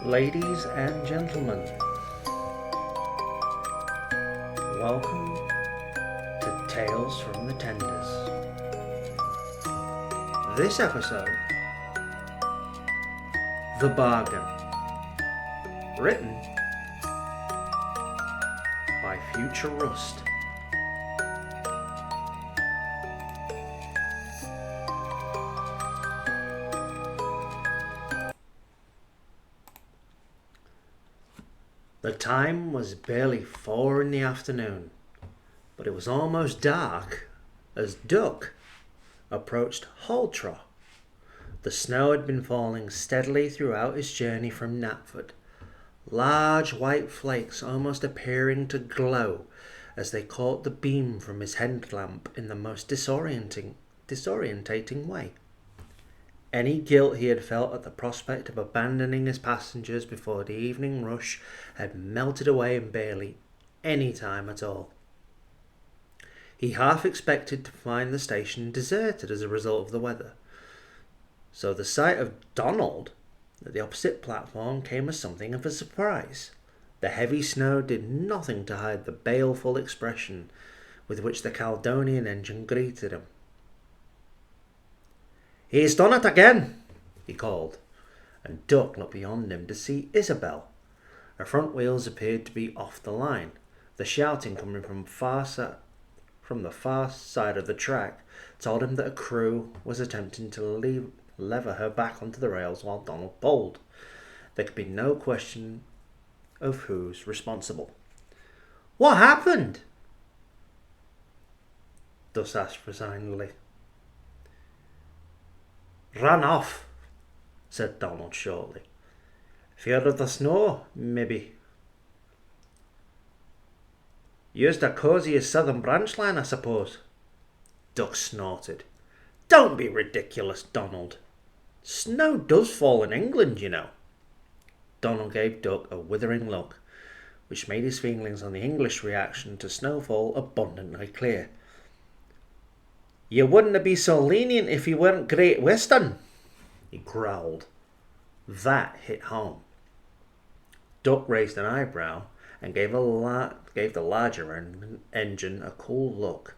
Ladies and gentlemen, welcome to Tales from the Tenders. This episode, The Bargain, written by Future Rust. The time was barely 4 in the afternoon, but it was almost dark as Duck approached Haltra. The snow had been falling steadily throughout his journey from Knapford, large white flakes almost appearing to glow as they caught the beam from his headlamp in the most disorientating way. Any guilt he had felt at the prospect of abandoning his passengers before the evening rush had melted away in barely any time at all. He half expected to find the station deserted as a result of the weather, so the sight of Donald at the opposite platform came as something of a surprise. The heavy snow did nothing to hide the baleful expression with which the Caledonian engine greeted him. "He's done it again," he called, and Duck looked beyond him to see Isabel. Her front wheels appeared to be off the line, the shouting coming from the far side of the track told him that a crew was attempting to lever her back onto the rails while Donald pulled. There could be no question of who's responsible. "What happened?" Duck asked resignedly. "Ran off," said Donald shortly. "Fear of the snow, maybe." "Used the cosiest southern branch line, I suppose." Duck snorted. "Don't be ridiculous, Donald. Snow does fall in England, you know." Donald gave Duck a withering look, which made his feelings on the English reaction to snowfall abundantly clear. "You wouldn't be so lenient if you weren't Great Western," he growled. That hit home. Duck raised an eyebrow and gave the larger engine a cool look.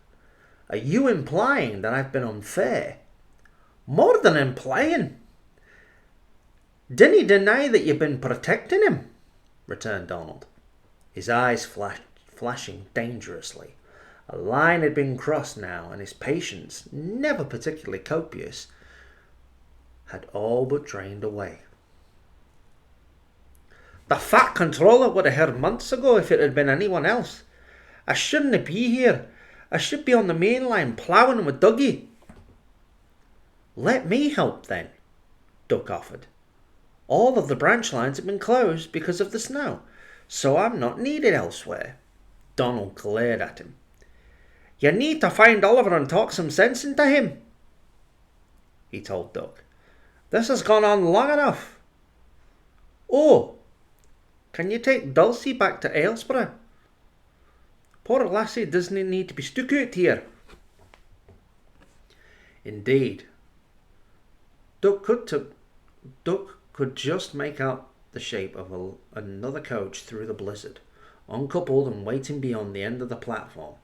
"Are you implying that I've been unfair?" "More than implying. Didn't he deny that you've been protecting him?" returned Donald, his eyes flashing dangerously. A line had been crossed now, and his patience, never particularly copious, had all but drained away. "The Fat Controller would have heard months ago if it had been anyone else. I shouldn't be here. I should be on the main line ploughing with Dougie." "Let me help then," Duck offered. "All of the branch lines have been closed because of the snow, so I'm not needed elsewhere." Donald glared at him. "You need to find Oliver and talk some sense into him," he told Duck. "This has gone on long enough. Oh, can you take Dulcie back to Aylesbury? Poor lassie doesn't need to be stuck out here." Indeed, Duck could just make out the shape of another coach through the blizzard, uncoupled and waiting beyond the end of the platform.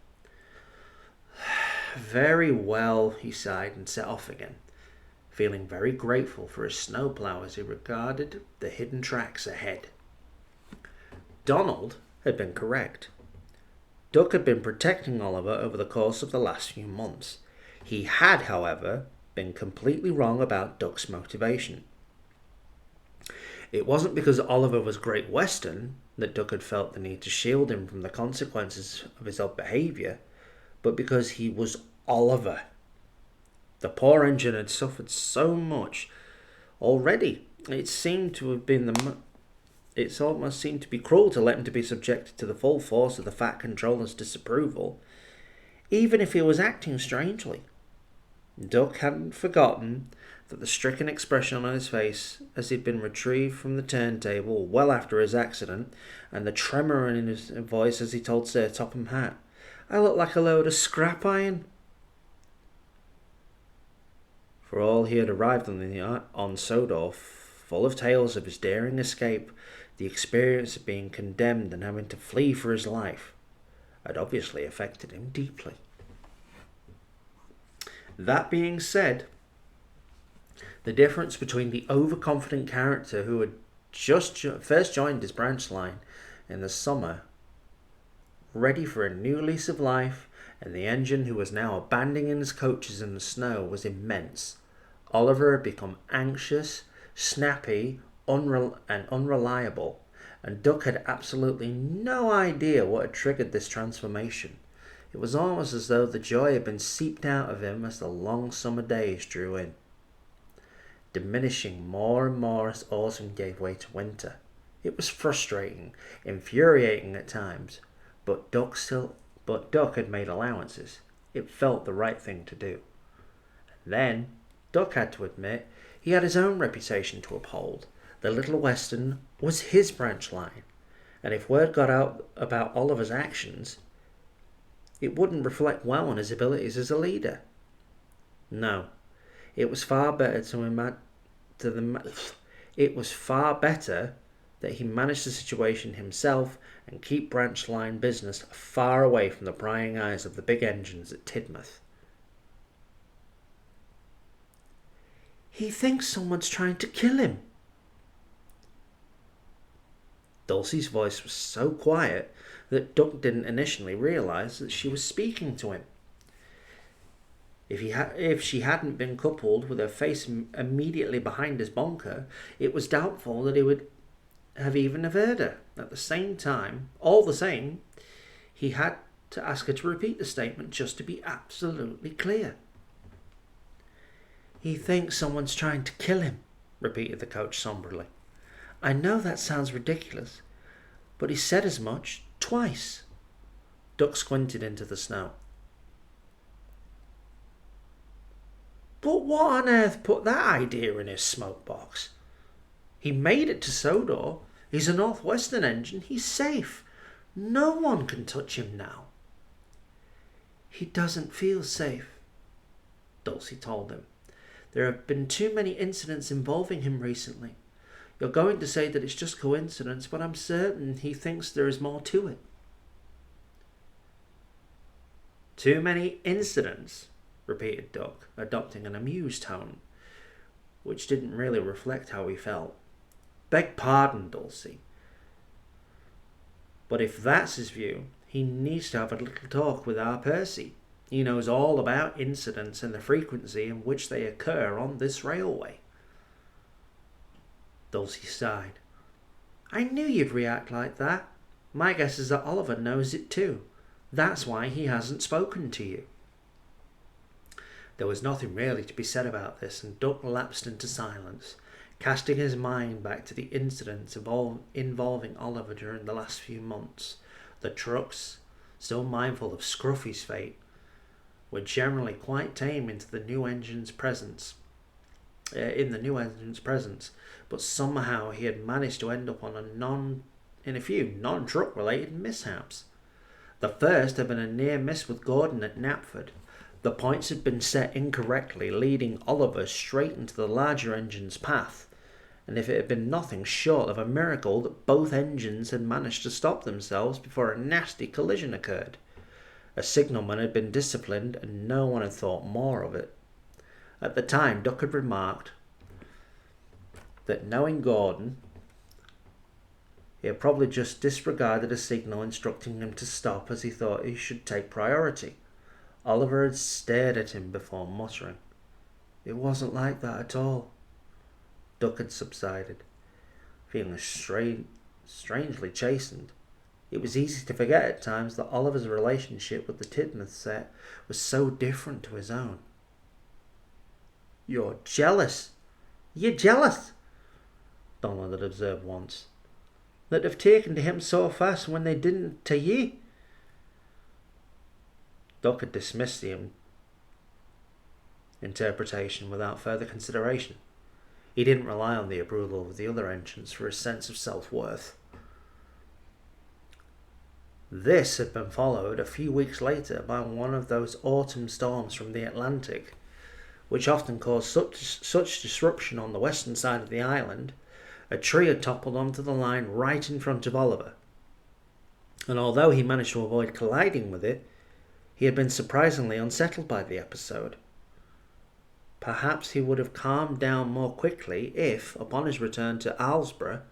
"Very well," he sighed and set off again, feeling very grateful for his snowplow as he regarded the hidden tracks ahead. Donald had been correct. Duck had been protecting Oliver over the course of the last few months. He had, however, been completely wrong about Duck's motivation. It wasn't because Oliver was Great Western that Duck had felt the need to shield him from the consequences of his odd behaviour, but because he was Oliver. The poor engine had suffered so much already. It almost seemed to be cruel to let him to be subjected to the full force of the Fat Controller's disapproval, even if he was acting strangely. Duck hadn't forgotten that the stricken expression on his face as he'd been retrieved from the turntable well after his accident, and the tremor in his voice as he told Sir Topham Hatt, "I look like a load of scrap iron." For all he had arrived on Sodor full of tales of his daring escape. The experience of being condemned and having to flee for his life had obviously affected him deeply. That being said, the difference between the overconfident character who had just first joined his branch line in the summer, ready for a new lease of life, and the engine who was now abandoning his coaches in the snow was immense. Oliver had become anxious, snappy, and unreliable, and Duck had absolutely no idea what had triggered this transformation. It was almost as though the joy had been seeped out of him as the long summer days drew in, diminishing more and more as autumn gave way to winter. It was frustrating, infuriating at times, but Duck had made allowances. It felt the right thing to do. And then Duck had to admit he had his own reputation to uphold. The Little Western was his branch line, and if word got out about Oliver's actions, it wouldn't reflect well on his abilities as a leader. No, it was far better that he manage the situation himself and keep branch line business far away from the prying eyes of the big engines at Tidmouth. He thinks someone's trying to kill him. Dulcie's voice was so quiet that Duck didn't initially realise that she was speaking to him. If she hadn't been coupled with her face immediately behind his bunker, it was doubtful that he would have even heard her. At the same time, he had to ask her to repeat the statement just to be absolutely clear. He thinks someone's trying to kill him, repeated the coach somberly. I know that sounds ridiculous, but he said as much twice. Duck squinted into the snow. But what on earth put that idea in his smoke box? He made it to Sodor. He's a Northwestern engine. He's safe. No one can touch him now. He doesn't feel safe, Dulcie told him. There have been too many incidents involving him recently. You're going to say that it's just coincidence, but I'm certain he thinks there is more to it. Too many incidents, repeated Duck, adopting an amused tone, which didn't really reflect how he felt. Beg pardon, Dulcie. But if that's his view, he needs to have a little talk with our Percy. He knows all about incidents and the frequency in which they occur on this railway. Dulcie sighed. I knew you'd react like that. My guess is that Oliver knows it too. That's why he hasn't spoken to you. There was nothing really to be said about this, and Duck lapsed into silence, casting his mind back to the incidents involving Oliver during the last few months. The trucks, still mindful of Scruffy's fate, were generally quite tame in the new engine's presence, but somehow he had managed to end up on a few non-truck related mishaps. The first had been a near miss with Gordon at Knapford. The points had been set incorrectly, leading Oliver straight into the larger engine's path, and if it had been nothing short of a miracle that both engines had managed to stop themselves before a nasty collision occurred. A signalman had been disciplined, and no one had thought more of it. At the time, Duck had remarked that, knowing Gordon, he had probably just disregarded a signal instructing him to stop, as he thought he should take priority. Oliver had stared at him before muttering. It wasn't like that at all. Duck had subsided, feeling strangely chastened. It was easy to forget at times that Oliver's relationship with the Tidmouth set was so different to his own. You're jealous. You're jealous, Donald had observed once. That they've taken to him so fast when they didn't to ye. Duck had dismissed the interpretation without further consideration. He didn't rely on the approval of the other entrants for his sense of self-worth. This had been followed a few weeks later by one of those autumn storms from the Atlantic, which often caused such disruption on the western side of the island, a tree had toppled onto the line right in front of Oliver. And although he managed to avoid colliding with it, he had been surprisingly unsettled by the episode. Perhaps he would have calmed down more quickly if, upon his return to Alsborough,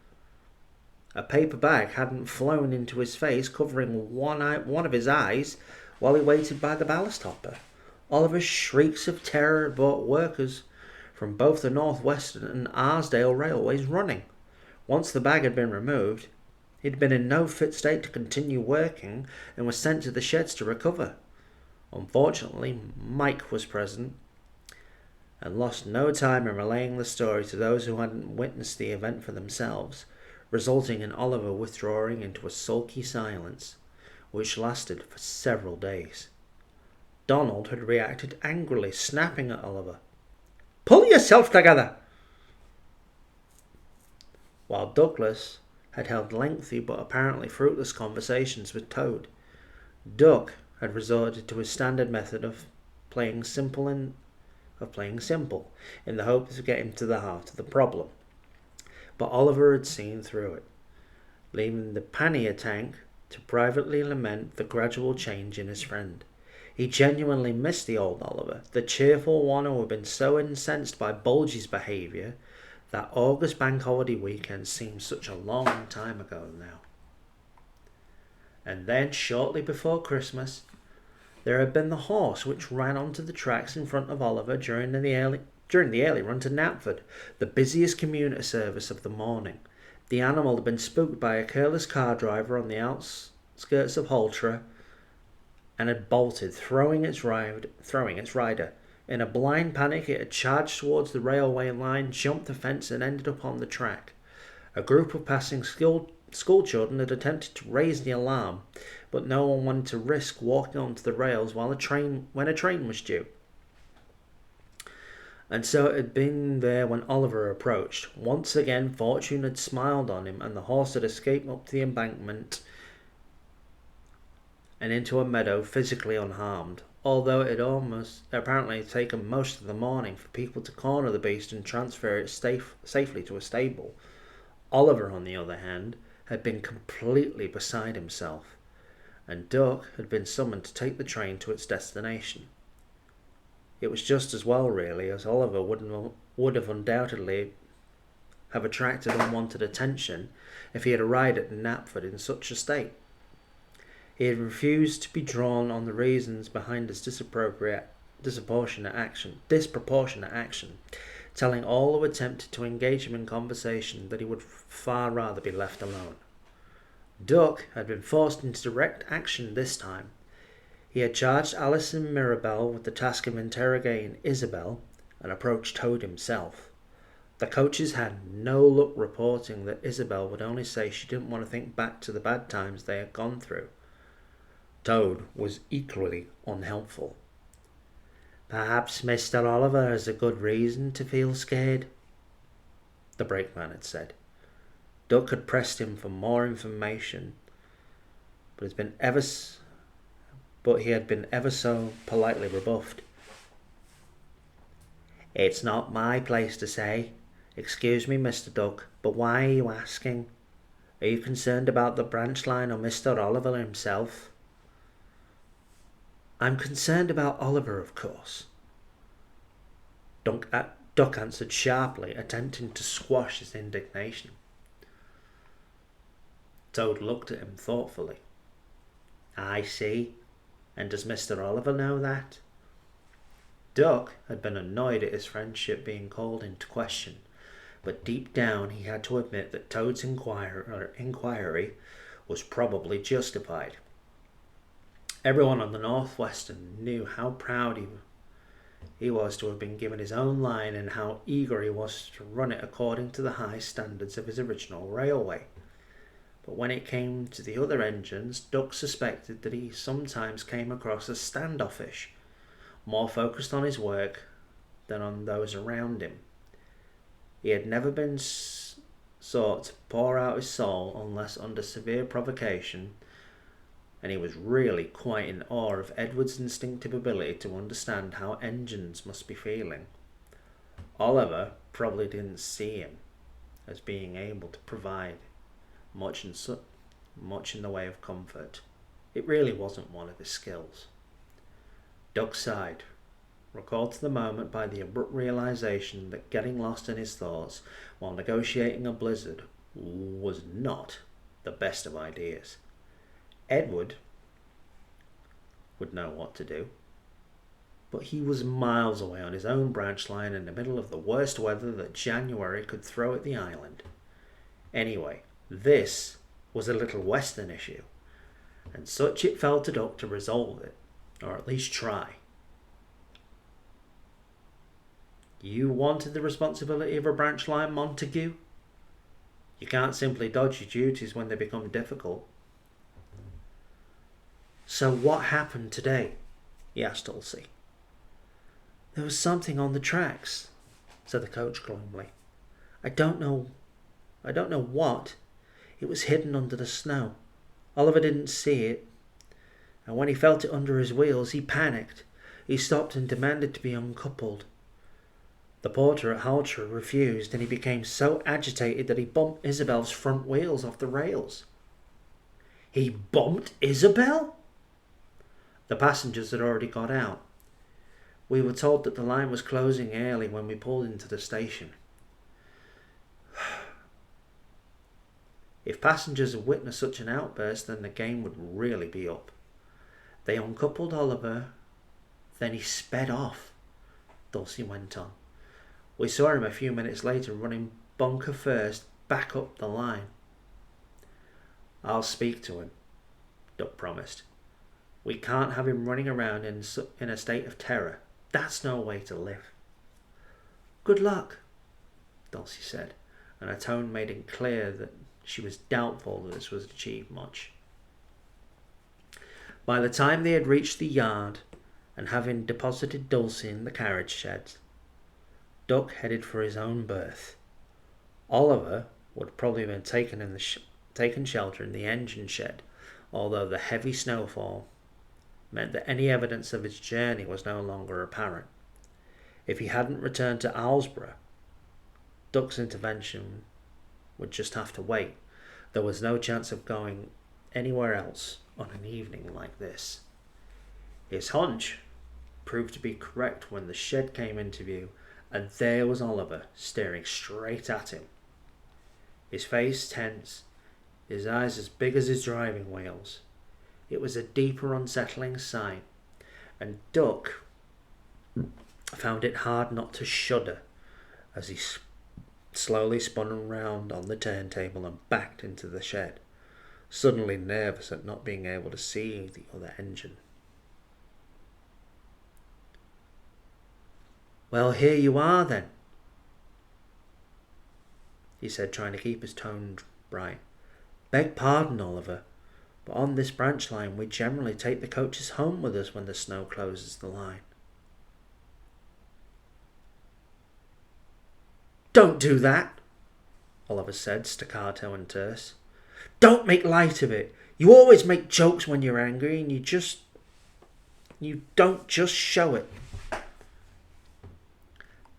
a paper bag hadn't flown into his face, covering one of his eyes while he waited by the ballast hopper. Oliver's shrieks of terror brought workers from both the North Western and Arsdale railways running. Once the bag had been removed, he had been in no fit state to continue working and was sent to the sheds to recover. Unfortunately, Mike was present and lost no time in relaying the story to those who hadn't witnessed the event for themselves, resulting in Oliver withdrawing into a sulky silence, which lasted for several days. Donald had reacted angrily, snapping at Oliver, "Pull yourself together!" While Douglas had held lengthy but apparently fruitless conversations with Toad, Duck had resorted to his standard method of playing simple in the hopes of getting to the heart of the problem. But Oliver had seen through it, leaving the pannier tank to privately lament the gradual change in his friend. He genuinely missed the old Oliver, the cheerful one who had been so incensed by Bulgy's behaviour that August bank holiday weekend seemed such a long time ago now. And then, shortly before Christmas, there had been the horse which ran onto the tracks in front of Oliver during the early run to Knapford, the busiest commuter service of the morning. The animal had been spooked by a careless car driver on the outskirts of Haltra and had bolted, throwing its rider. In a blind panic, it had charged towards the railway line, jumped the fence, and ended up on the track. A group of passing school children had attempted to raise the alarm, but no one wanted to risk walking onto the rails when a train was due. And so it had been there when Oliver approached. Once again, fortune had smiled on him, and the horse had escaped up the embankment and into a meadow physically unharmed, although it had apparently taken most of the morning for people to corner the beast and transfer it safely to a stable. Oliver, on the other hand, had been completely beside himself, and Duck had been summoned to take the train to its destination. It was just as well, really, as Oliver would have undoubtedly have attracted unwanted attention if he had arrived at Knapford in such a state. He had refused to be drawn on the reasons behind his disproportionate action, telling all who attempted to engage him in conversation that he would far rather be left alone. Duck had been forced into direct action this time. He had charged Alice and Mirabelle with the task of interrogating Isabel and approached Toad himself. The coaches had no luck reporting that Isabel would only say she didn't want to think back to the bad times they had gone through. Toad was equally unhelpful. "Perhaps Mr. Oliver has a good reason to feel scared," the brakeman had said. Duck had pressed him for more information, but he had been ever so politely rebuffed. "It's not my place to say. Excuse me, Mr. Duck, but why are you asking? Are you concerned about the branch line or Mr. Oliver himself?" "I'm concerned about Oliver, of course," Duck answered sharply, attempting to squash his indignation. Toad looked at him thoughtfully. "I see. And does Mr. Oliver know that?" Duck had been annoyed at his friendship being called into question, but deep down he had to admit that Toad's inquiry was probably justified. Everyone on the North Western knew how proud he was to have been given his own line and how eager he was to run it according to the high standards of his original railway. But when it came to the other engines, Duck suspected that he sometimes came across as standoffish, more focused on his work than on those around him. He had never been sought to pour out his soul unless under severe provocation, and he was really quite in awe of Edward's instinctive ability to understand how engines must be feeling. Oliver probably didn't see him as being able to provide much in the way of comfort. It really wasn't one of his skills. Doug sighed, recalled to the moment by the abrupt realization that getting lost in his thoughts while negotiating a blizzard was not the best of ideas. Edward would know what to do, but he was miles away on his own branch line in the middle of the worst weather that January could throw at the island. Anyway, this was a little western issue, and such it fell to Duck to resolve it, or at least try. You wanted the responsibility of a branch line, Montague? You can't simply dodge your duties when they become difficult. So what happened today? He asked Dulcie. There was something on the tracks, said the coach gloomily. I don't know what. It was hidden under the snow. Oliver didn't see it, and when he felt it under his wheels, he panicked. He stopped and demanded to be uncoupled. The porter at Haltra refused, and he became so agitated that he bumped Isabel's front wheels off the rails. He bumped Isabel? The passengers had already got out. We were told that the line was closing early when we pulled into the station. If passengers had witnessed such an outburst, then the game would really be up. They uncoupled Oliver, then he sped off, Dulcie went on. We saw him a few minutes later running bunker first back up the line. I'll speak to him, Duck promised. We can't have him running around in a state of terror. That's no way to live. Good luck, Dulcie said, and her tone made it clear that she was doubtful that this would achieve much. By the time they had reached the yard, and having deposited Dulcie in the carriage shed, Duck headed for his own berth. Oliver would probably have been taken shelter in the engine shed, although the heavy snowfall meant that any evidence of his journey was no longer apparent. If he hadn't returned to Owlsborough, Duck's intervention would just have to wait. There was no chance of going anywhere else on an evening like this. His hunch proved to be correct when the shed came into view, and there was Oliver staring straight at him. His face tense, his eyes as big as his driving wheels. It was a deeper, unsettling sight, and Duck found it hard not to shudder as he slowly spun round on the turntable and backed into the shed, suddenly nervous at not being able to see the other engine. Well, here you are then, he said, trying to keep his tone bright. Beg pardon, Oliver, but on this branch line we generally take the coaches home with us when the snow closes the line. Don't do that, Oliver said, staccato and terse. Don't make light of it. You always make jokes when you're angry, and you don't just show it.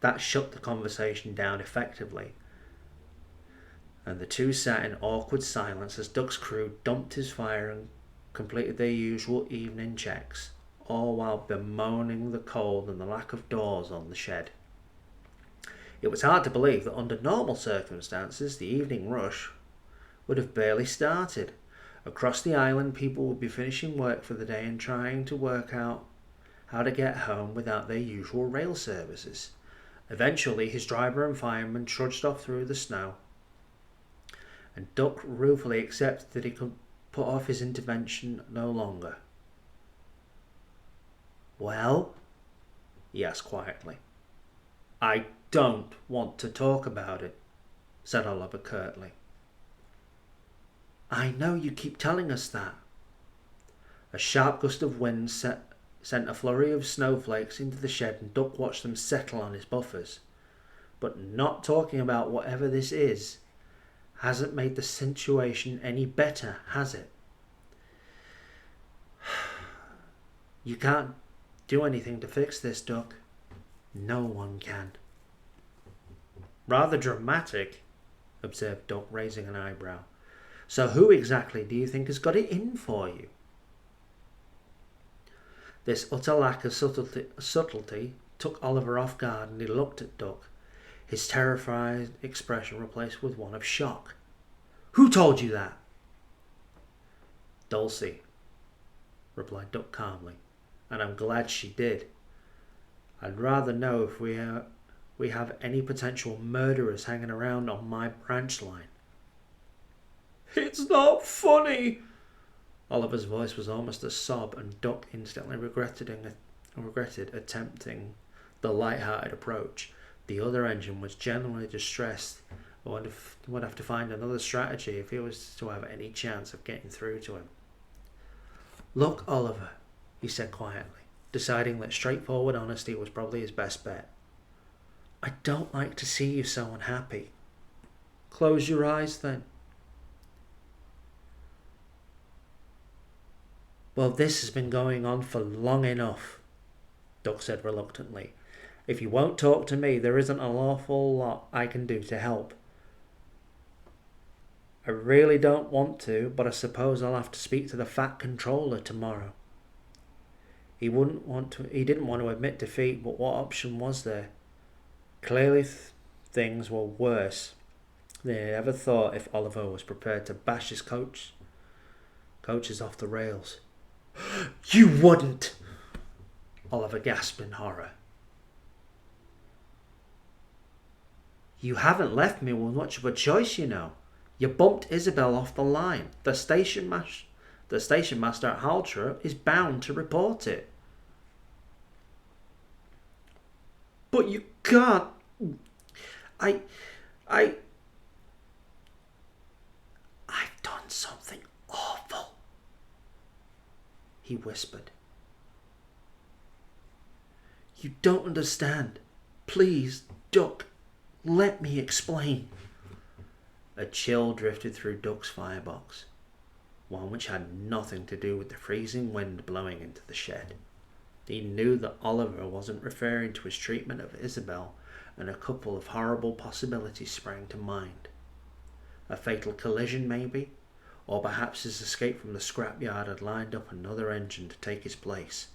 That shut the conversation down effectively, and the two sat in awkward silence as Duck's crew dumped his fire and completed their usual evening checks, all while bemoaning the cold and the lack of doors on the shed. It was hard to believe that under normal circumstances the evening rush would have barely started. Across the island, people would be finishing work for the day and trying to work out how to get home without their usual rail services. Eventually, his driver and fireman trudged off through the snow, and Duck ruefully accepted that he could put off his intervention no longer. Well, he asked quietly. I don't want to talk about it, said Oliver curtly. I know you keep telling us that. A sharp gust of wind sent a flurry of snowflakes into the shed, and Duck watched them settle on his buffers. But not talking about whatever this is hasn't made the situation any better, has it? You can't do anything to fix this, Duck. No one can. Rather dramatic, observed Duck, raising an eyebrow. So who exactly do you think has got it in for you? This utter lack of subtlety took Oliver off guard, and he looked at Duck, his terrified expression replaced with one of shock. Who told you that? Dulcie, replied Duck calmly, and I'm glad she did. I'd rather know if we have any potential murderers hanging around on my branch line. It's not funny! Oliver's voice was almost a sob, and Duck instantly regretted attempting the light-hearted approach. The other engine was genuinely distressed and would have to find another strategy if he was to have any chance of getting through to him. Look, Oliver, he said quietly, deciding that straightforward honesty was probably his best bet. I don't like to see you so unhappy. Close your eyes, then. Well, this has been going on for long enough, Duck said reluctantly. If you won't talk to me, there isn't an awful lot I can do to help. I really don't want to, but I suppose I'll have to speak to the Fat Controller tomorrow. He didn't want to admit defeat, but what option was there? Clearly things were worse than he had ever thought if Oliver was prepared to bash his coaches off the rails. You wouldn't! Oliver gasped in horror. You haven't left me with much of a choice, you know. You bumped Isabel off the line. The station master at Haltra is bound to report it. But you can't. I've done something awful, he whispered. You don't understand. Please, Duck, let me explain. A chill drifted through Duck's firebox, one which had nothing to do with the freezing wind blowing into the shed. He knew that Oliver wasn't referring to his treatment of Isabel, and a couple of horrible possibilities sprang to mind. A fatal collision, maybe? Or perhaps his escape from the scrapyard had lined up another engine to take his place.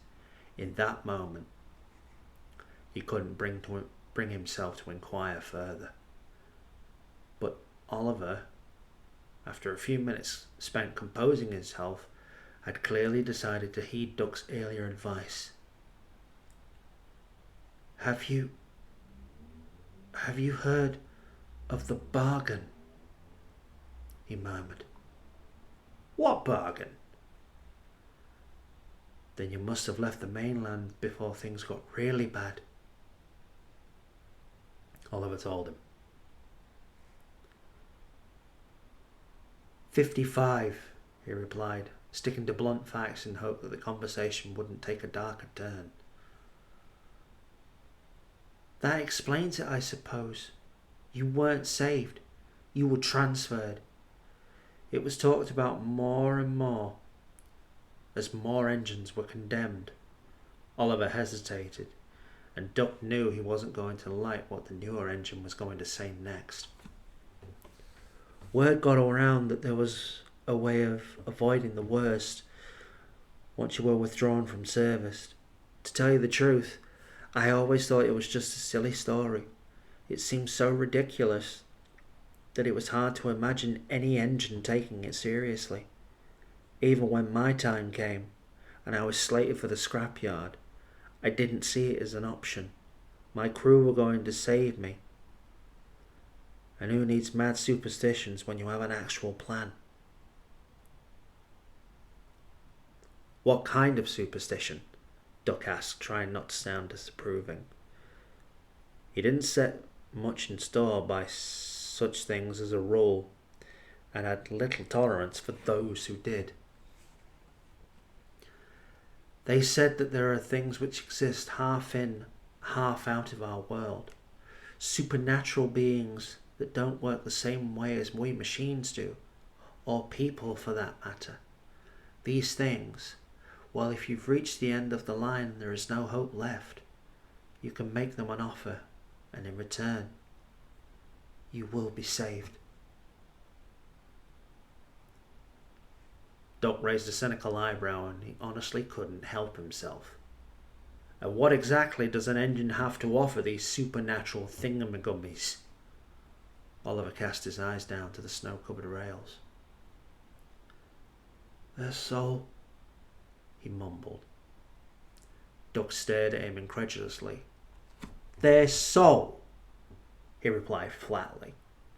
In that moment, he couldn't bring himself to inquire further. But Oliver, after a few minutes spent composing himself, had clearly decided to heed Duck's earlier advice. Have you heard of the bargain? He murmured. What bargain? Then you must have left the mainland before things got really bad, Oliver told him. 55, he replied, sticking to blunt facts in hope that the conversation wouldn't take a darker turn. That explains it, I suppose. You weren't saved. You were transferred. It was talked about more and more as more engines were condemned. Oliver hesitated, and Duck knew he wasn't going to like what the newer engine was going to say next. Word got around that there was a way of avoiding the worst once you were withdrawn from service. To tell you the truth, I always thought it was just a silly story. It seemed so ridiculous that it was hard to imagine any engine taking it seriously. Even when my time came and I was slated for the scrapyard, I didn't see it as an option. My crew were going to save me. And who needs mad superstitions when you have an actual plan? What kind of superstition? Duck asked, trying not to sound disapproving. He didn't set much in store by such things as a rule, and had little tolerance for those who did. They said that there are things which exist half in, half out of our world. Supernatural beings that don't work the same way as we machines do, or people for that matter. These things, Well, if you've reached the end of the line and there is no hope left, you can make them an offer, and in return, you will be saved. Duck raised a cynical eyebrow, and he honestly couldn't help himself. And what exactly does an engine have to offer these supernatural thingamagummies? Oliver cast his eyes down to the snow-covered rails. Their soul, he mumbled. Duck stared at him incredulously. Their soul, he replied flatly.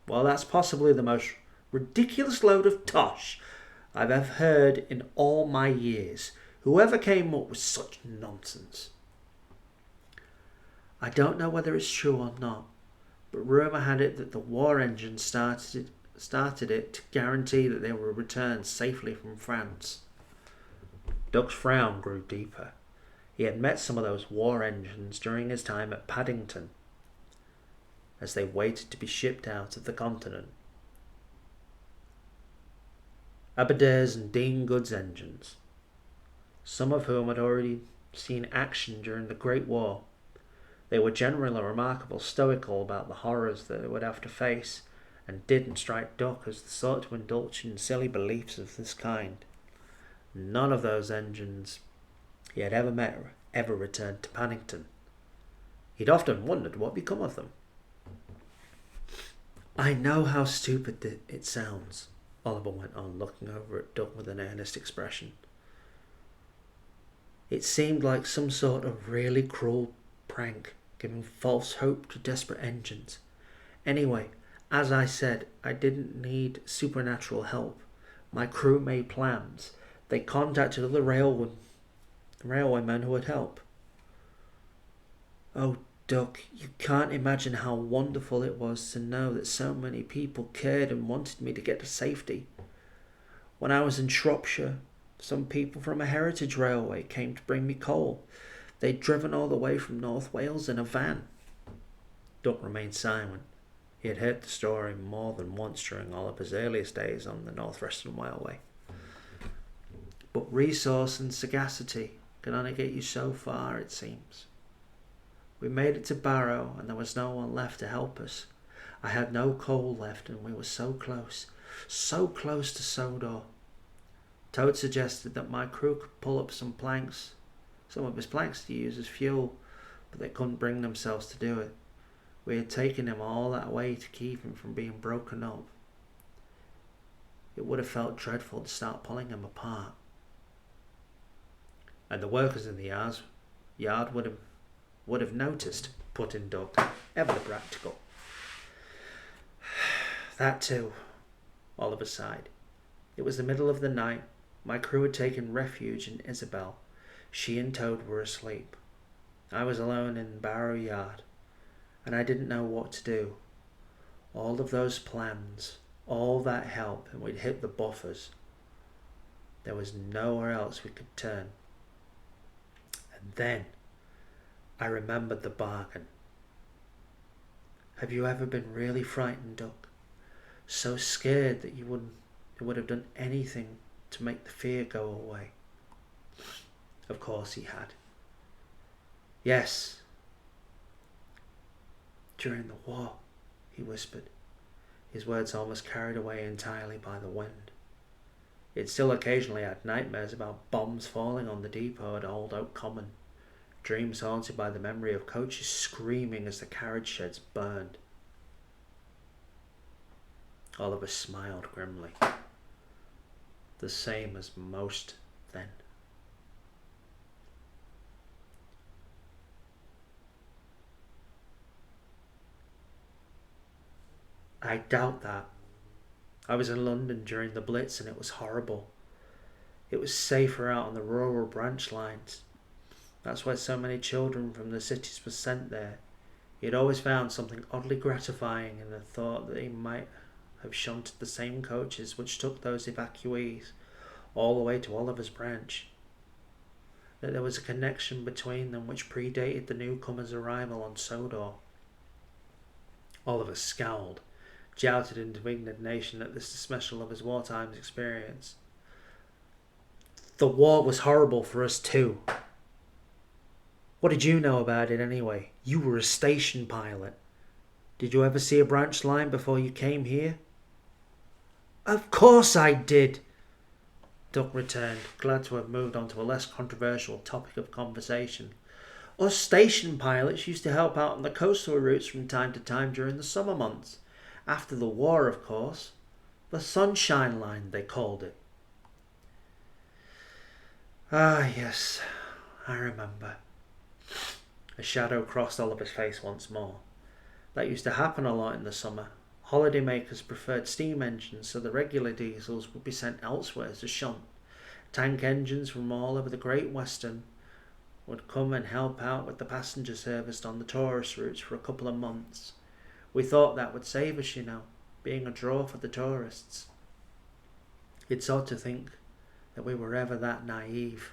Well, that's possibly the most ridiculous load of tosh I've ever heard in all my years. Whoever came up with such nonsense? I don't know whether it's true or not, but rumour had it that the war engine started it to guarantee that they would return safely from France. Duck's frown grew deeper. He had met some of those war engines during his time at Paddington, as they waited to be shipped out of the continent. Aberdares and Dean Goods engines, some of whom had already seen action during the Great War. They were generally remarkable stoical about the horrors that they would have to face, and didn't strike Duck as the sort to indulge in silly beliefs of this kind. None of those engines he had ever met ever returned to Paddington. He'd often wondered what had become of them. I know how stupid it sounds, Oliver went on, looking over at Duck with an earnest expression. It seemed like some sort of really cruel prank, giving false hope to desperate engines. Anyway, as I said, I didn't need supernatural help. My crew made plans. They contacted other railwaymen who would help. Oh, Duck, you can't imagine how wonderful it was to know that so many people cared and wanted me to get to safety. When I was in Shropshire, some people from a heritage railway came to bring me coal. They'd driven all the way from North Wales in a van. Duck remained silent. He had heard the story more than once during Oliver's earliest days on the North Western Railway. But resource and sagacity can only get you so far, it seems. We made it to Barrow, and there was no one left to help us. I had no coal left, and we were so close to Sodor. Toad suggested that my crew could pull up some of his planks to use as fuel, but they couldn't bring themselves to do it. We had taken him all that way to keep him from being broken up. It would have felt dreadful to start pulling him apart. And the workers in the yard would have noticed, put in Doug, ever the practical. That too, Oliver sighed. It was the middle of the night. My crew had taken refuge in Isabel. She and Toad were asleep. I was alone in Barrow Yard, and I didn't know what to do. All of those plans, all that help, and we'd hit the buffers. There was nowhere else we could turn. And then I remembered the bargain. Have you ever been really frightened, Duck? So scared that you would have done anything to make the fear go away? Of course he had. Yes. During the war, he whispered, his words almost carried away entirely by the wind. He'd still occasionally had nightmares about bombs falling on the depot at Old Oak Common, dreams haunted by the memory of coaches screaming as the carriage sheds burned. Oliver smiled grimly. The same as most, then. I doubt that. I was in London during the Blitz and it was horrible. It was safer out on the rural branch lines. That's why so many children from the cities were sent there. He had always found something oddly gratifying in the thought that he might have shunted the same coaches which took those evacuees all the way to Oliver's branch. That there was a connection between them which predated the newcomer's arrival on Sodor. Oliver scowled, jouted into indignation at this dismissal of his wartime experience. The war was horrible for us too. What did you know about it anyway? You were a station pilot. Did you ever see a branch line before you came here? Of course I did, Duck returned, glad to have moved on to a less controversial topic of conversation. Us station pilots used to help out on the coastal routes from time to time during the summer months. After the war, of course. The Sunshine Line, they called it. Ah, yes, I remember. A shadow crossed Oliver's face once more. That used to happen a lot in the summer. Holidaymakers preferred steam engines, so the regular diesels would be sent elsewhere as a shunt. Tank engines from all over the Great Western would come and help out with the passenger service on the tourist routes for a couple of months. We thought that would save us, being a draw for the tourists. It's odd to think that we were ever that naive.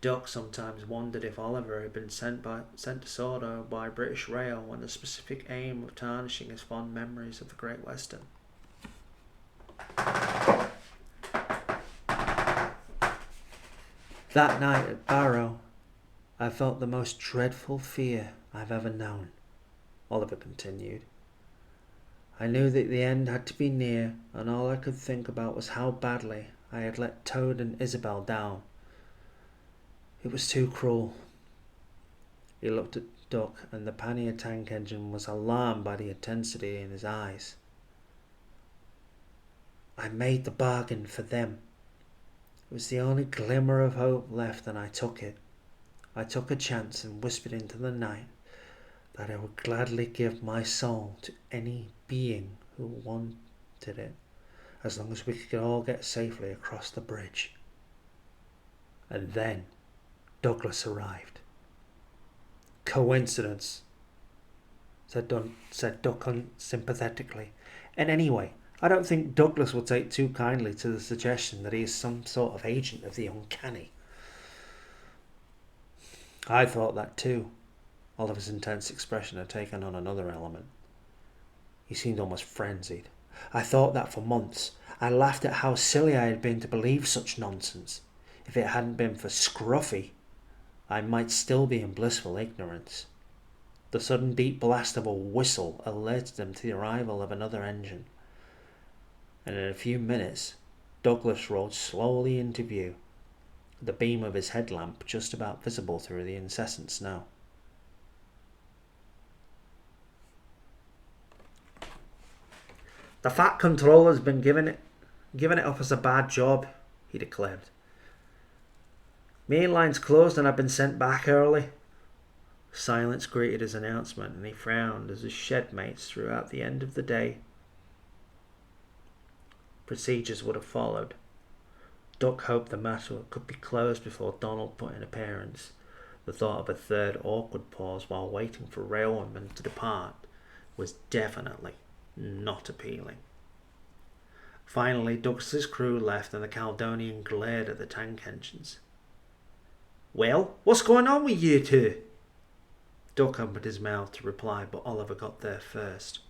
Duck sometimes wondered if Oliver had been sent to Sodor by British Rail with the specific aim of tarnishing his fond memories of the Great Western. That night at Barrow, I felt the most dreadful fear I've ever known, Oliver continued. I knew that the end had to be near, and all I could think about was how badly I had let Toad and Isabel down. It was too cruel. He looked at Duck, and the pannier tank engine was alarmed by the intensity in his eyes. I made the bargain for them. It was the only glimmer of hope left, and I took it. I took a chance and whispered into the night that I would gladly give my soul to any being who wanted it, as long as we could all get safely across the bridge. And then Douglas arrived. Coincidence, said Duck sympathetically. And anyway, I don't think Douglas will take too kindly to the suggestion that he is some sort of agent of the uncanny. I thought that too. Oliver's intense expression had taken on another element. He seemed almost frenzied. I thought that for months. I laughed at how silly I had been to believe such nonsense. If it hadn't been for Scruffy, I might still be in blissful ignorance. The sudden deep blast of a whistle alerted them to the arrival of another engine. And in a few minutes, Douglas rode slowly into view, the beam of his headlamp just about visible through the incessant snow. The Fat Controller's been giving it up as a bad job, he declared. Main line's closed and I've been sent back early. Silence greeted his announcement, and he frowned as his shed mates threw out the end of the day. Procedures would have followed. Duck hoped the matter could be closed before Donald put in appearance. The thought of a third awkward pause while waiting for railwaymen to depart was definitely not appealing. Finally, Douglas's crew left and the Caledonian glared at the tank engines. Well, what's going on with you two? Duck opened his mouth to reply, but Oliver got there first.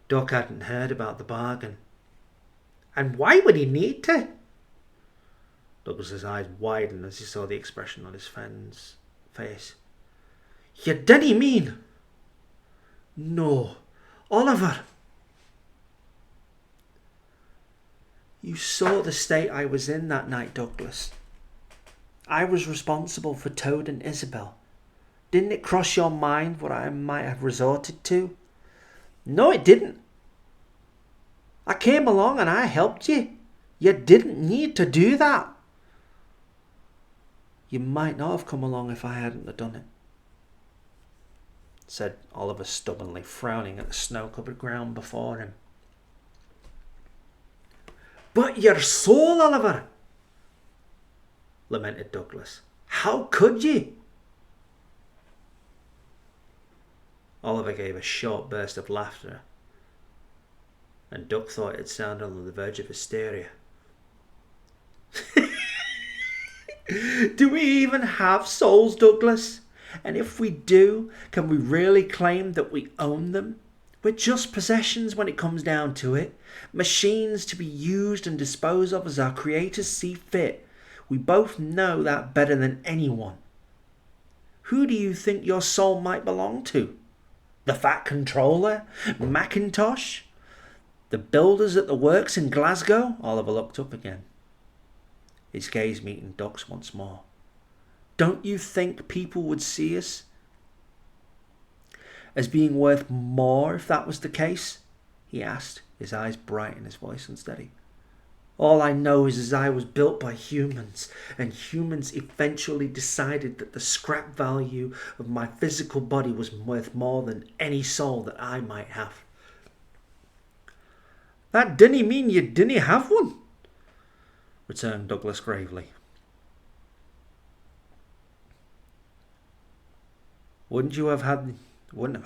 Duck hadn't heard about the bargain. And why would he need to? Douglas's eyes widened as he saw the expression on his friend's face. You didn't mean? No, Oliver. You saw the state I was in that night, Douglas. I was responsible for Toad and Isabel. Didn't it cross your mind what I might have resorted to? No, it didn't. I came along and I helped you. You didn't need to do that. You might not have come along if I hadn't have done it, said Oliver stubbornly, frowning at the snow-covered ground before him. But your soul, Oliver, lamented Douglas. How could you? Oliver gave a short burst of laughter, and Duck thought it sounded on the verge of hysteria. Do we even have souls, Douglas? And if we do, can we really claim that we own them? We're just possessions when it comes down to it. Machines to be used and disposed of as our creators see fit. We both know that better than anyone. Who do you think your soul might belong to? The Fat Controller? Macintosh? The builders at the works in Glasgow? Oliver looked up again, his gaze meeting Duck's once more. Don't you think people would see us as being worth more if that was the case? He asked, his eyes bright and his voice unsteady. All I know is I was built by humans, and humans eventually decided that the scrap value of my physical body was worth more than any soul that I might have. That didn't mean you didn't have one, returned Douglas gravely. Wouldn't have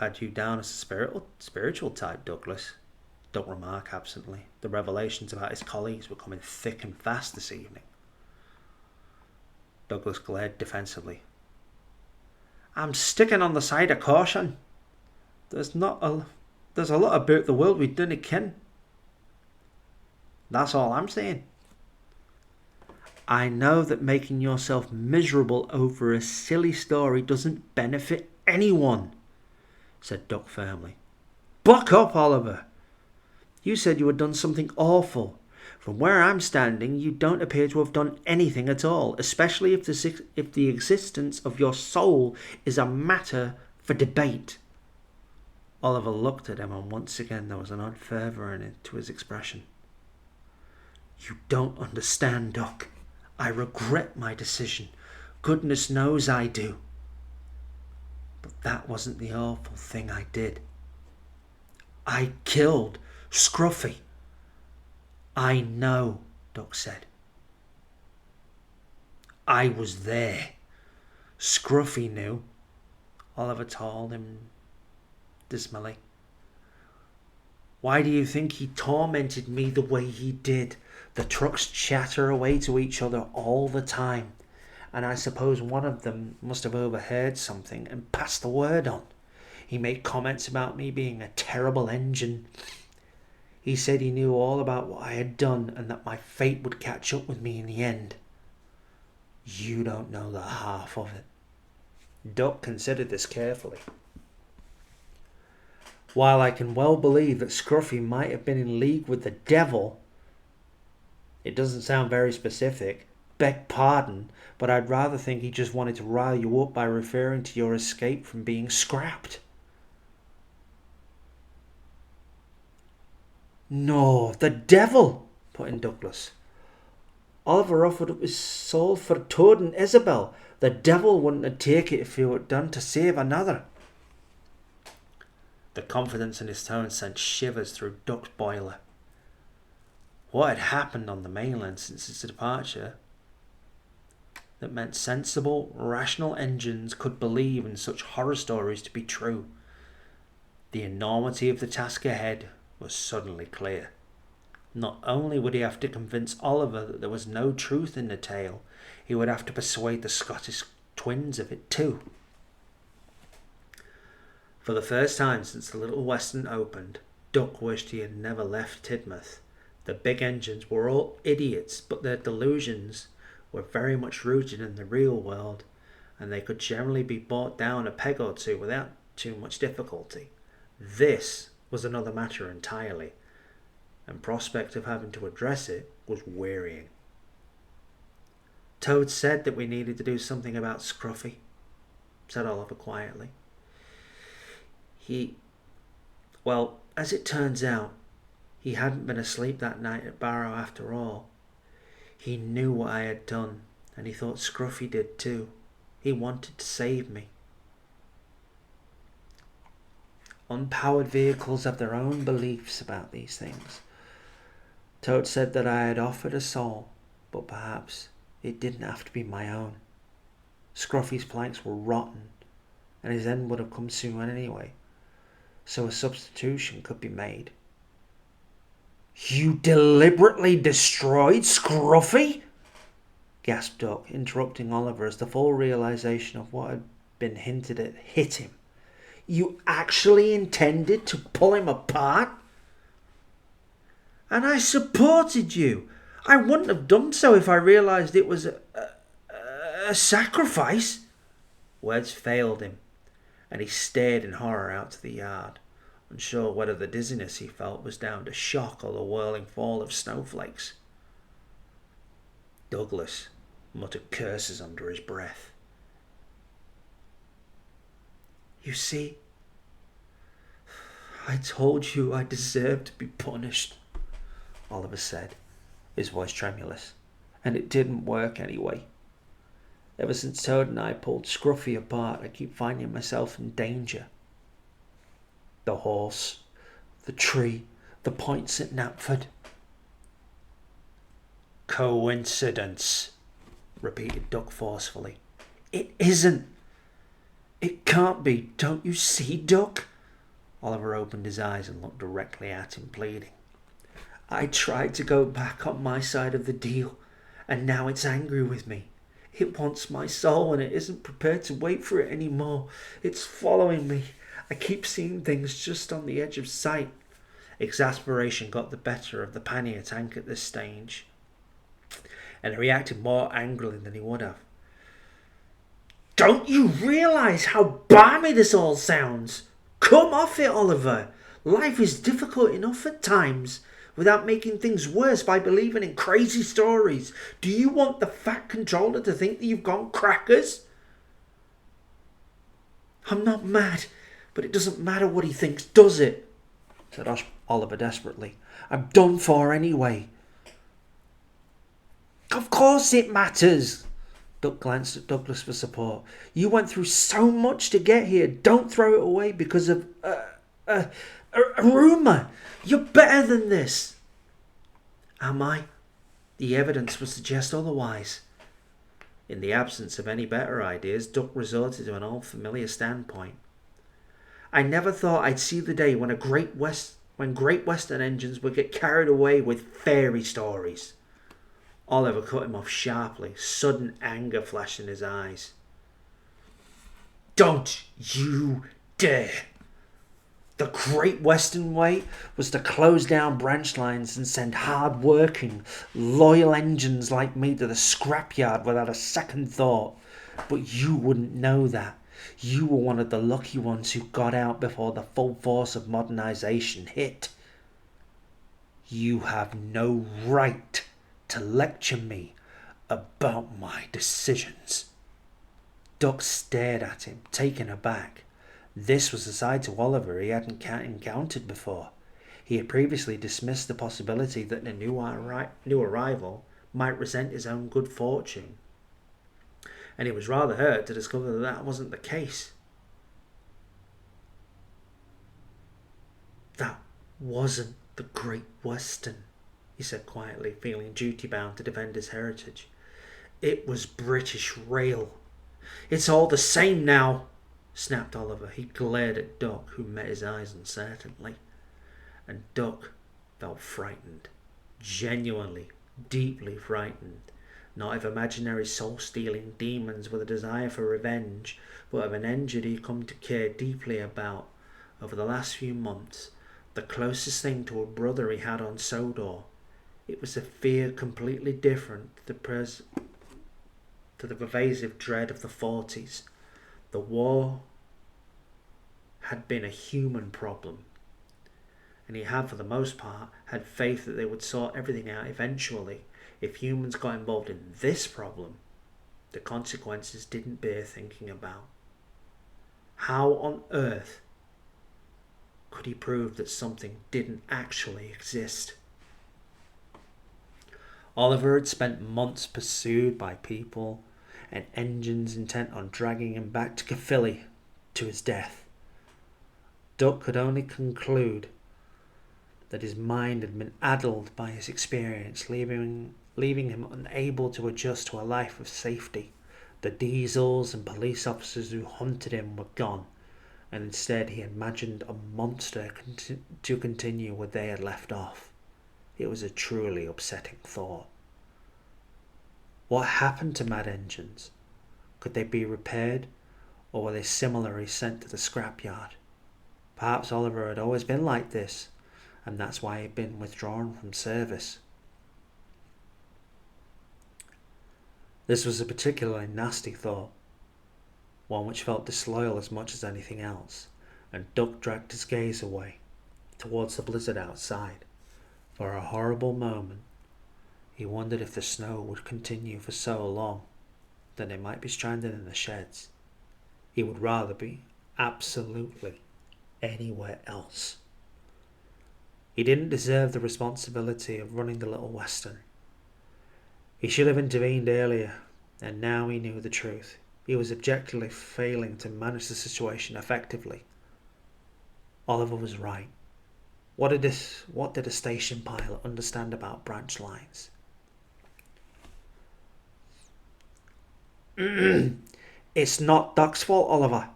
had you down as a spiritual type, Douglas, Duck remarked absently. The revelations about his colleagues were coming thick and fast this evening. Douglas glared defensively. I'm sticking on the side of caution. There's a lot about the world we didn't ken. That's all I'm saying. I know that making yourself miserable over a silly story doesn't benefit anyone, said Duck firmly. Buck up, Oliver. You said you had done something awful. From where I'm standing, you don't appear to have done anything at all, especially if the existence of your soul is a matter for debate. Oliver looked at him, and once again there was an odd fervour to his expression. You don't understand, Duck. I regret my decision. Goodness knows I do. But that wasn't the awful thing I did. I killed Scruffy. I know, Duck said. I was there. Scruffy knew, Oliver told him dismally. Why do you think he tormented me the way he did? The trucks chatter away to each other all the time, and I suppose one of them must have overheard something and passed the word on. He made comments about me being a terrible engine. He said he knew all about what I had done and that my fate would catch up with me in the end. You don't know the half of it. Duck considered this carefully. While I can well believe that Scruffy might have been in league with the devil, it doesn't sound very specific. Beg pardon, but I'd rather think he just wanted to rile you up by referring to your escape from being scrapped. No, the devil, put in Douglas. Oliver offered up his soul for Toad and Isabel. The devil wouldn't have taken it if he were done to save another. The confidence in his tone sent shivers through Duck's boiler. What had happened on the mainland since his departure that meant sensible, rational engines could believe in such horror stories to be true? The enormity of the task ahead was suddenly clear. Not only would he have to convince Oliver that there was no truth in the tale, he would have to persuade the Scottish twins of it too. For the first time since the Little Western opened, Duck wished he had never left Tidmouth. The big engines were all idiots, but their delusions were very much rooted in the real world, and they could generally be brought down a peg or two without too much difficulty. This was another matter entirely, and prospect of having to address it was wearying. Toad said that we needed to do something about Scruffy, said Oliver quietly. Well, as it turns out, he hadn't been asleep that night at Barrow after all. He knew what I had done, and he thought Scruffy did too. He wanted to save me. Unpowered vehicles have their own beliefs about these things. Toad said that I had offered a soul, but perhaps it didn't have to be my own. Scruffy's planks were rotten, and his end would have come soon anyway, so a substitution could be made. You deliberately destroyed Scruffy? Gasped Duck, interrupting Oliver as the full realization of what had been hinted at hit him. You actually intended to pull him apart? And I supported you. I wouldn't have done so if I realised it was a sacrifice. Words failed him, and he stared in horror out to the yard, unsure whether the dizziness he felt was down to shock or the whirling fall of snowflakes. Douglas muttered curses under his breath. You see, I told you I deserved to be punished, Oliver said, his voice tremulous, and it didn't work anyway. Ever since Toad and I pulled Scruffy apart, I keep finding myself in danger. The horse, the tree, the points at Knapford. Coincidence, repeated Duck forcefully. It isn't. It can't be. Don't you see, Duck? Oliver opened his eyes and looked directly at him, pleading. I tried to go back on my side of the deal, and now it's angry with me. It wants my soul, and it isn't prepared to wait for it anymore. It's following me. I keep seeing things just on the edge of sight. Exasperation got the better of the pannier tank at this stage, and he reacted more angrily than he would have. Don't you realise how balmy this all sounds? Come off it, Oliver. Life is difficult enough at times, without making things worse by believing in crazy stories. Do you want the Fat Controller to think that you've gone crackers? I'm not mad, but it doesn't matter what he thinks, does it? Said Oliver desperately. I'm done for anyway. Of course it matters. Duck glanced at Douglas for support. You went through so much to get here. Don't throw it away because of a rumour. You're better than this. Am I? The evidence would suggest otherwise. In the absence of any better ideas, Duck resorted to an old familiar standpoint. I never thought I'd see the day when Great Western engines would get carried away with fairy stories. Oliver cut him off sharply, sudden anger flashed in his eyes. Don't you dare! The Great Western way was to close down branch lines and send hard-working, loyal engines like me to the scrapyard without a second thought. But you wouldn't know that. You were one of the lucky ones who got out before the full force of modernisation hit. You have no right to lecture me about my decisions. Duck stared at him, taken aback. This was a side to Oliver he hadn't encountered before. He had previously dismissed the possibility that the new arrival might resent his own good fortune, and he was rather hurt to discover that that wasn't the case. That wasn't the Great Western, he said quietly, feeling duty-bound to defend his heritage. It was British Rail. It's all the same now, snapped Oliver. He glared at Duck, who met his eyes uncertainly. And Duck felt frightened. Genuinely, deeply frightened. Not of imaginary soul-stealing demons with a desire for revenge, but of an engine he'd come to care deeply about over the last few months. The closest thing to a brother he had on Sodor. It was a fear completely different to the pervasive dread of the 40s. The war had been a human problem, and he had, for the most part, had faith that they would sort everything out eventually. If humans got involved in this problem, the consequences didn't bear thinking about. How on earth could he prove that something didn't actually exist? Oliver had spent months pursued by people and engines intent on dragging him back to Caerphilly to his death. Duck could only conclude that his mind had been addled by his experience, leaving him unable to adjust to a life of safety. The diesels and police officers who hunted him were gone, and instead he imagined a monster to continue where they had left off. It was a truly upsetting thought. What happened to mad engines? Could they be repaired, or were they similarly sent to the scrapyard? Perhaps Oliver had always been like this, and that's why he'd been withdrawn from service. This was a particularly nasty thought, one which felt disloyal as much as anything else, and Duck dragged his gaze away, towards the blizzard outside. For a horrible moment, he wondered if the snow would continue for so long, that they might be stranded in the sheds. He would rather be absolutely anywhere else. He didn't deserve the responsibility of running the little western. He should have intervened earlier, and now he knew the truth. He was objectively failing to manage the situation effectively. Oliver was right. What did a station pilot understand about branch lines? It's not Duck's fault, Oliver.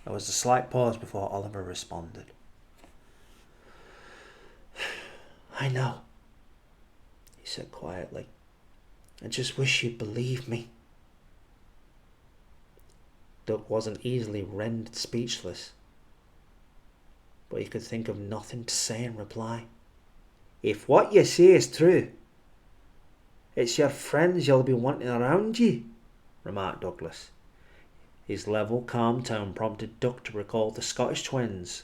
There was a slight pause before Oliver responded. I know, he said quietly. I just wish you'd believe me. Duck wasn't easily rendered speechless, but he could think of nothing to say in reply. If what you say is true, it's your friends you'll be wanting around you, remarked Douglas. His level, calm tone prompted Duck to recall the Scottish twins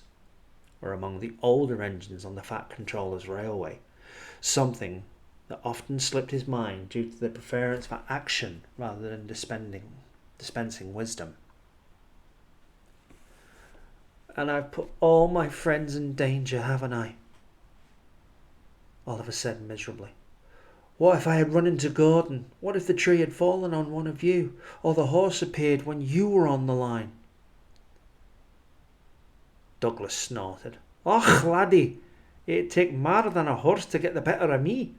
were among the older engines on the Fat Controller's railway, something that often slipped his mind due to the preference for action rather than dispensing wisdom. And I've put all my friends in danger, haven't I? Oliver said miserably. What if I had run into Gordon? What if the tree had fallen on one of you? Or the horse appeared when you were on the line? Douglas snorted. Och, laddie, it'd take more than a horse to get the better of me.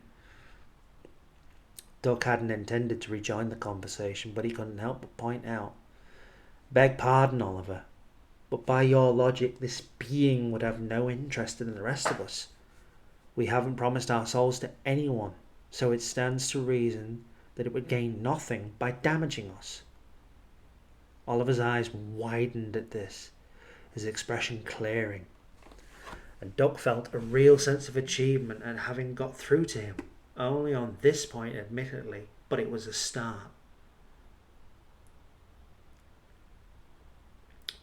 Duck hadn't intended to rejoin the conversation, but he couldn't help but point out. Beg pardon, Oliver, but by your logic, this being would have no interest in the rest of us. We haven't promised our souls to anyone, so it stands to reason that it would gain nothing by damaging us. Oliver's eyes widened at this, his expression clearing, and Duck felt a real sense of achievement at having got through to him. Only on this point, admittedly, but it was a start.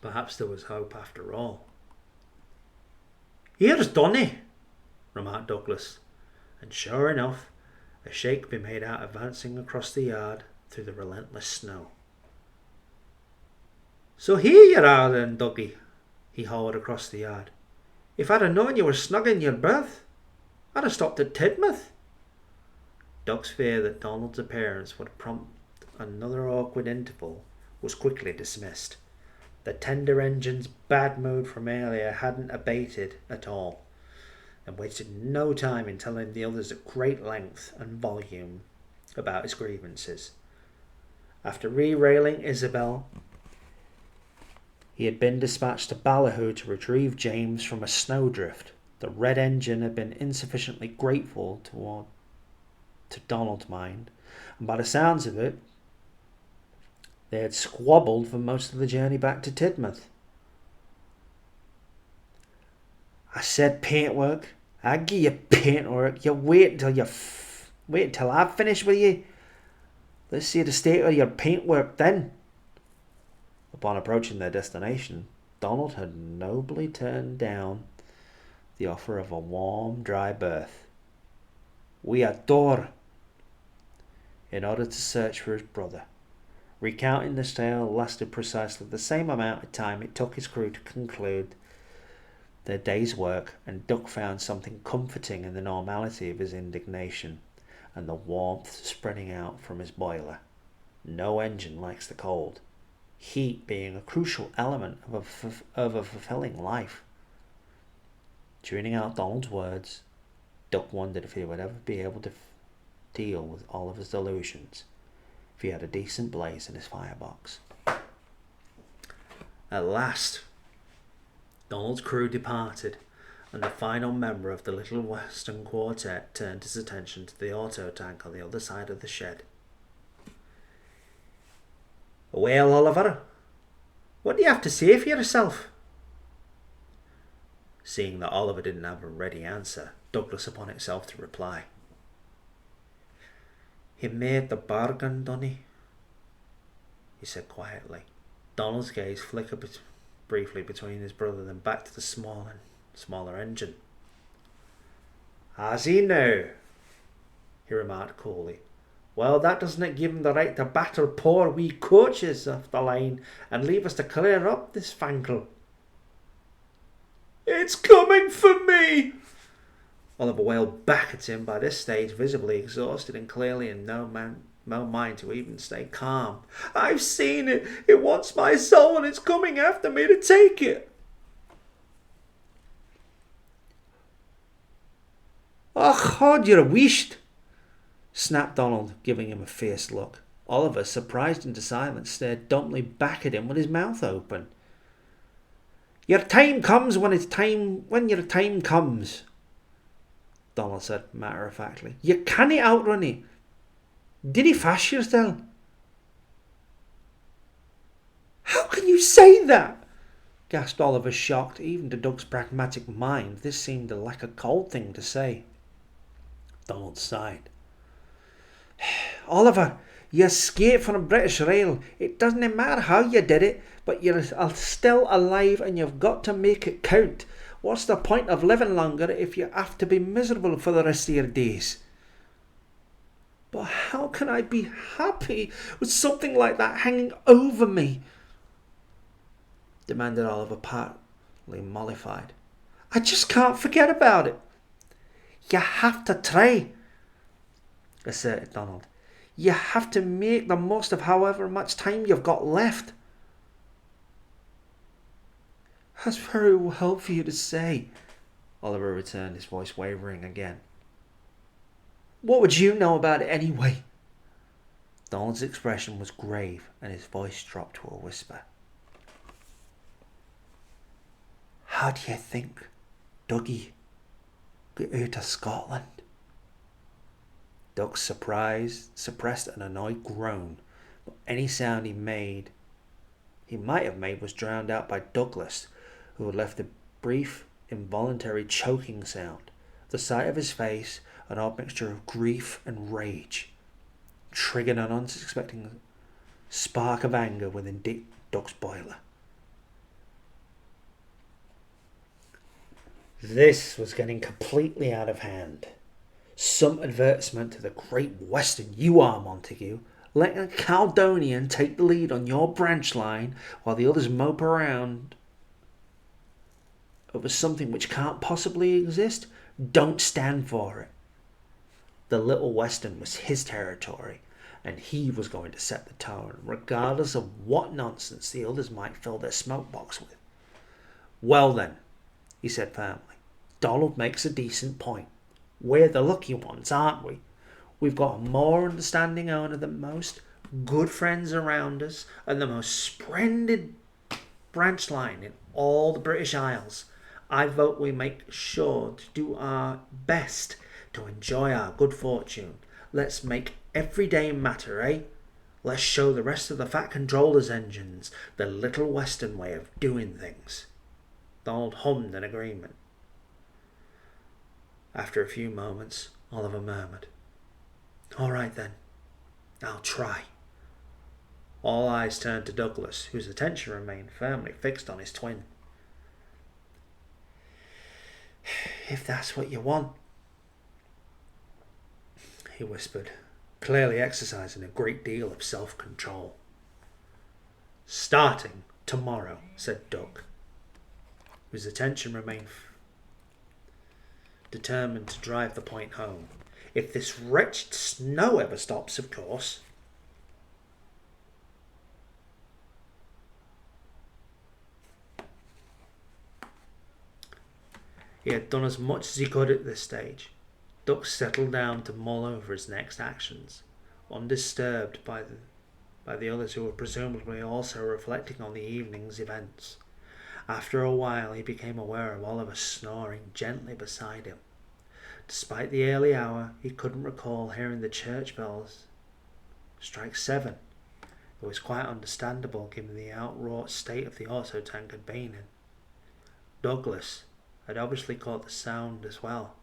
Perhaps there was hope after all. Here's Donny, remarked Douglas, and sure enough, a shake could be made out advancing across the yard through the relentless snow. So here you are then, Dougie, he hollered across the yard. If I'd have known you were snug in your berth, I'd have stopped at Tidmouth. Duck's fear that Donald's appearance would prompt another awkward interval was quickly dismissed. The tender engine's bad mood from earlier hadn't abated at all, and wasted no time in telling the others at great length and volume about his grievances. After re-railing Isabel, he had been dispatched to Ballyhoo to retrieve James from a snowdrift. The red engine had been insufficiently grateful to Donald's mind, and by the sounds of it, they had squabbled for most of the journey back to Tidmouth. I said paintwork. I give you paintwork. You wait until I've finished with you. Let's see the state of your paintwork then. Upon approaching their destination, Donald had nobly turned down the offer of a warm, dry berth. We adore, in order to search for his brother. Recounting this tale lasted precisely the same amount of time it took his crew to conclude their day's work, and Duck found something comforting in the normality of his indignation and the warmth spreading out from his boiler. No engine likes the cold, heat being a crucial element of a fulfilling life. Tuning out Donald's words, Duck wondered if he would ever be able to deal with all of his delusions if he had a decent blaze in his firebox. At last, Donald's crew departed, and the final member of the Little Western Quartet turned his attention to the auto tank on the other side of the shed. Well, Oliver, What do you have to say for yourself? Seeing that Oliver didn't have a ready answer, Douglas upon himself to reply. He made the bargain, didn't he said quietly. Donald's gaze flickered briefly between his brother, then back to the smaller engine. Has he now? He remarked coolly. Well, that doesn't give him the right to batter poor wee coaches off the line and leave us to clear up this fangle. It's coming for me! Oliver wailed back at him, by this stage visibly exhausted and clearly in no mind to even stay calm. I've seen it! It wants my soul and it's coming after me to take it! Och, hod you're wished! Snapped Donald, giving him a fierce look. Oliver, surprised into silence, stared dumbly back at him with his mouth open. Your time comes when your time comes, Donald said matter-of-factly. You can't outrun it. Did he fash you still? How can you say that? Gasped Oliver, shocked. Even to Doug's pragmatic mind, this seemed like a cold thing to say. Donald sighed. Oliver, you escaped from a British rail. It doesn't matter how you did it, but you're still alive and you've got to make it count. What's the point of living longer if you have to be miserable for the rest of your days? But how can I be happy with something like that hanging over me? Demanded Oliver, partly mollified. I just can't forget about it. You have to try, asserted Donald. You have to make the most of however much time you've got left. That's very well for you to say, Oliver returned, his voice wavering again. What would you know about it anyway? Donald's expression was grave and his voice dropped to a whisper. How do you think Dougie got out of Scotland? Doug, suppressed an annoyed groan, but any sound he might have made was drowned out by Douglas, who had left a brief, involuntary choking sound. The sight of his face, an odd mixture of grief and rage, triggered an unsuspecting spark of anger within Doug's boiler. This was getting completely out of hand. Some advertisement to the Great Western you are, Montague, letting a Caledonian take the lead on your branch line while the others mope around over something which can't possibly exist. Don't stand for it. The Little Western was his territory, and he was going to set the tone, regardless of what nonsense the others might fill their smoke box with. Well then, he said firmly, Donald makes a decent point. We're the lucky ones, aren't we? We've got a more understanding owner than most, good friends around us, and the most splendid branch line in all the British Isles. I vote we make sure to do our best to enjoy our good fortune. Let's make every day matter, eh? Let's show the rest of the Fat Controller's engines the Little Western way of doing things. Donald hummed in agreement. After a few moments, Oliver murmured, All right then, I'll try. All eyes turned to Douglas, whose attention remained firmly fixed on his twin. If that's what you want, he whispered, clearly exercising a great deal of self-control. Starting tomorrow, said Doug, whose attention remained determined to drive the point home. If this wretched snow ever stops, of course. He had done as much as he could at this stage. Duck settled down to mull over his next actions, undisturbed by the others who were presumably also reflecting on the evening's events. After a while he became aware of Oliver snoring gently beside him. Despite the early hour, he couldn't recall hearing the church bells strike 7. It was quite understandable given the outright state of the auto tank had been in. Douglas had obviously caught the sound as well,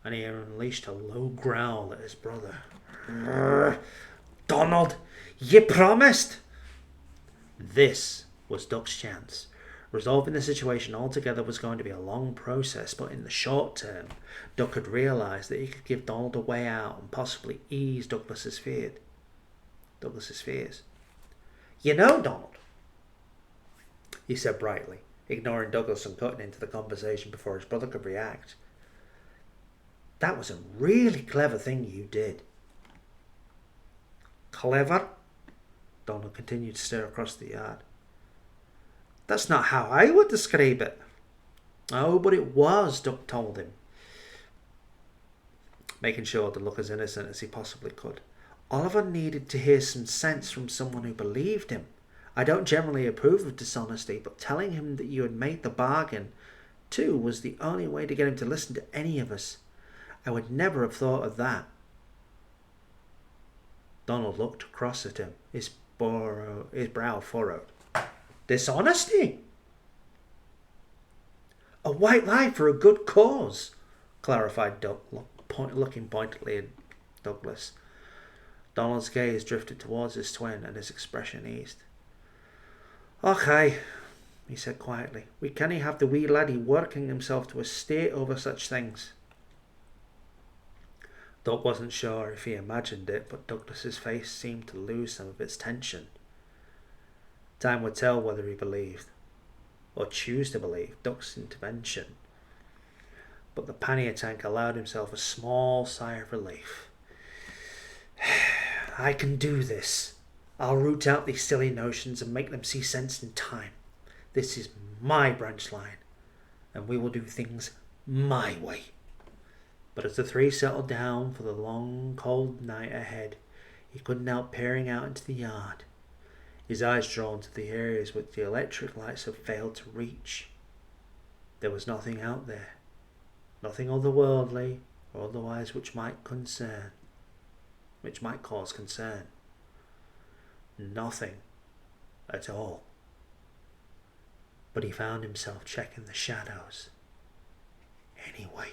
and he unleashed a low growl at his brother. Donald, you promised! This was Duck's chance. Resolving the situation altogether was going to be a long process, but in the short term, Duck had realised that he could give Donald a way out and possibly ease Douglas's fears. You know, Donald, he said brightly, ignoring Douglas and cutting into the conversation before his brother could react. That was a really clever thing you did. Clever? Donald continued to stare across the yard. That's not how I would describe it. Oh, but it was, Duck told him, making sure to look as innocent as he possibly could. Oliver needed to hear some sense from someone who believed him. I don't generally approve of dishonesty, but telling him that you had made the bargain, too, was the only way to get him to listen to any of us. I would never have thought of that. Donald looked across at him, his brow furrowed. Dishonesty? A white lie for a good cause, clarified Duck, looking pointedly at Douglas. Donald's gaze drifted towards his twin and his expression eased. Okay, he said quietly. We cannae have the wee laddie working himself to a state over such things. Doug wasn't sure if he imagined it, but Douglas's face seemed to lose some of its tension. Time would tell whether he believed, or choose to believe, Duck's intervention. But the pannier tank allowed himself a small sigh of relief. I can do this. I'll root out these silly notions and make them see sense in time. This is my branch line, and we will do things my way. But as the three settled down for the long, cold night ahead, he couldn't help peering out into the yard, his eyes drawn to the areas which the electric lights had failed to reach. There was nothing out there, nothing otherworldly or otherwise which might cause concern. Nothing at all. But he found himself checking the shadows anyway.